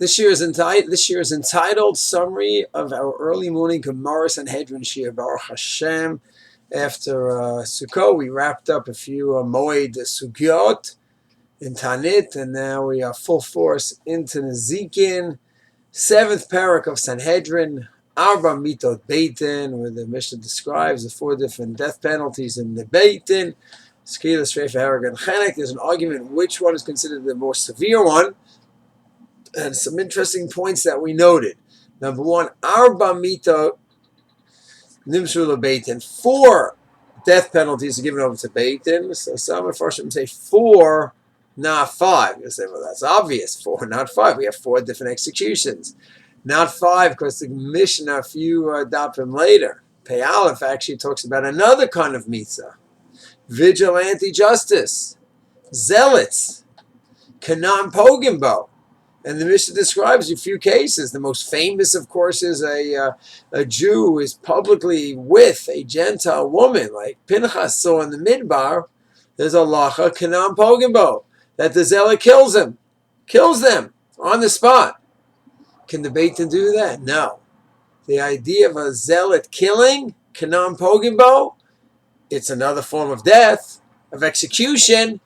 This year is entitled Summary of Our Early Morning Gemara Sanhedrin Shiur Baruch Hashem. After Sukkot, we wrapped up a few Moed Sugyot in Tanit, and now we are full force into Nezikin, 7th parak of Sanhedrin, Arba Mitot Beitin, where the Mishnah describes the 4 different death penalties in the Beitin. Skila, Streif, Harag, and Chenek. There's an argument which one is considered the more severe one. And some interesting points that we noted. Number one, Arba Mito Nimshul Beitin. 4 death penalties are given over to Beitin. So some Mepharshim say 4, not 5. You say, well, that's obvious. 4, not 5. We have 4 different executions. Not 5, because the Mishnah, a few dapim later, Pei Aleph actually talks about another kind of mitzvah. Vigilante justice. Zealots. Kanan Pogimbo. And the Mishnah describes a few cases. The most famous, of course, is a Jew who is publicly with a Gentile woman, like Pinchas saw in the Midbar. There's a lacha, Kanan Pogimbo, that the zealot kills them on the spot. Can the Beitin do that? No. The idea of a zealot killing, Kanan Pogimbo, it's another form of death, of execution,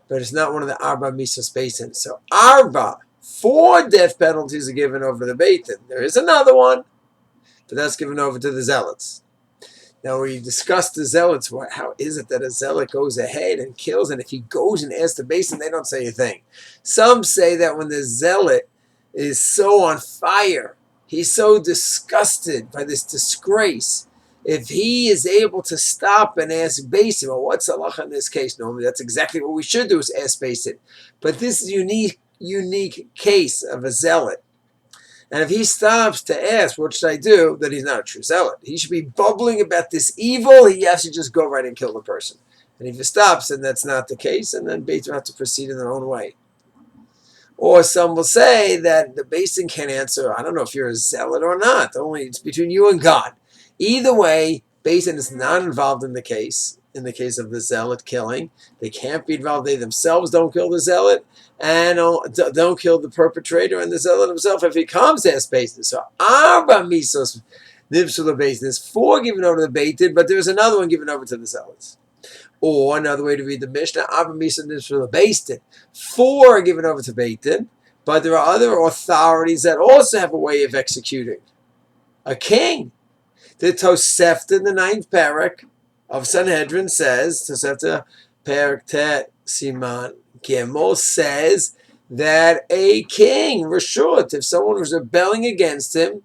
but it's not one of the Arba Misos Beitin. So Arba, 4 death penalties are given over the Beitin. There is another one, but that's given over to the Zealots. Now we discussed the Zealots. How is it that a Zealot goes ahead and kills, and if he goes and asks the Beitin, they don't say a thing? Some say that when the Zealot is so on fire, he's so disgusted by this disgrace, if he is able to stop and ask Beitin, well, what's halacha in this case? Normally, that's exactly what we should do, is ask Beitin. But this is a unique case of a zealot. And if he stops to ask, what should I do? Then he's not a true zealot. He should be bubbling about this evil. He has to just go right and kill the person. And if he stops, and that's not the case, and then Beitin have to proceed in their own way. Or some will say that the Beitin can't answer, I don't know if you're a zealot or not. Only it's between you and God. Either way, Beitin is not involved in the case of the zealot killing. They can't be involved. They themselves don't kill the zealot, and don't kill the perpetrator and the zealot himself if he comes to ask Beitin. So Arba Misos Nibshul Beitin is 4 given over to the Beitin, but there's another one given over to the zealots. Or another way to read the Mishnah, Arba Misos Nibshul Beitin, 4 are given over to Beitin, but there are other authorities that also have a way of executing. A king. The Tosefta in the 9th parak of Sanhedrin says, Tosefta parak tet siman gimel, says that a king, Rashut, if someone was rebelling against him,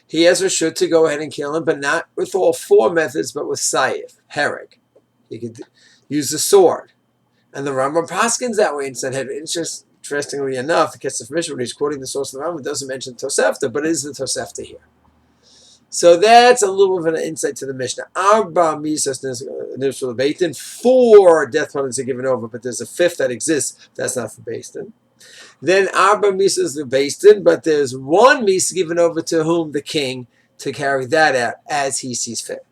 he has Rashut to go ahead and kill him, but not with all 4 methods, but with Saif, Hereg. He could use the sword. And the Rambam paskins that way in Sanhedrin. Interestingly enough, the Kesef Mishnah, when he's quoting the source of the Rambam, doesn't mention Tosefta, but it is the Tosefta here. So that's a little bit of an insight to the Mishnah. Arba Misos Nibshul Beitin, 4 death penalties are given over, but there's a 5th that exists. That's not for Beitin. Then Arba Misos Beitin, but there's 1 Mis given over to whom? The king, to carry that out as he sees fit.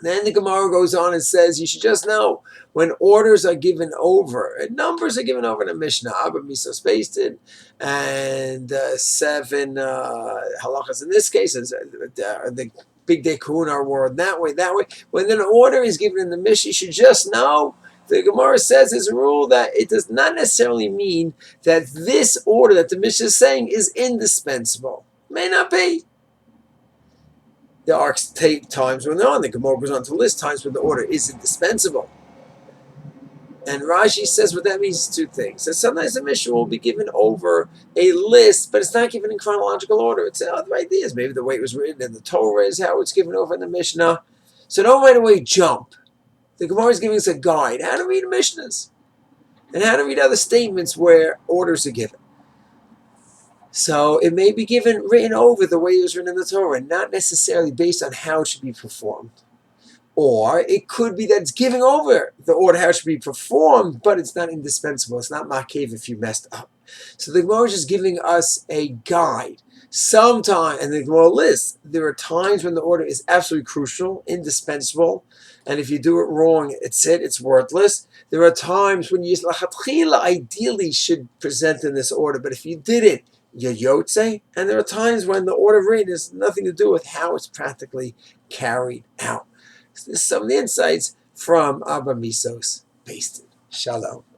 Then the Gemara goes on and says, you should just know, when orders are given over, and numbers are given over in the Mishnah, Arba Misos Beitin, and 7 halachas in this case, the big day kahuna word that way. When an order is given in the Mishnah, you should just know, the Gemara says there's a rule that it does not necessarily mean that this order that the Mishnah is saying is indispensable. May not be. There are times when they're on. The Gemara goes on to list times when the order is indispensable. And Rashi says what that means is 2 things. That sometimes the Mishnah will be given over a list, but it's not given in chronological order. It's other ideas. Maybe the way it was written in the Torah is how it's given over in the Mishnah. So don't right away jump. The Gemara is giving us a guide how to read Mishnahs and how to read other statements where orders are given. So it may be written over the way it was written in the Torah, not necessarily based on how it should be performed. Or it could be that it's giving over the order how it should be performed, but it's not indispensable. It's not makev if you messed up. So the Gemara is just giving us a guide. Sometime, and the Gemara lists, there are times when the order is absolutely crucial, indispensable, and if you do it wrong, it's worthless. There are times when you lachatchila ideally should present in this order, but if you didn't, you're yotze. And there are times when the order written has nothing to do with how it's practically carried out. So this is some of the insights from Abba Misos. Pasted. Shalom.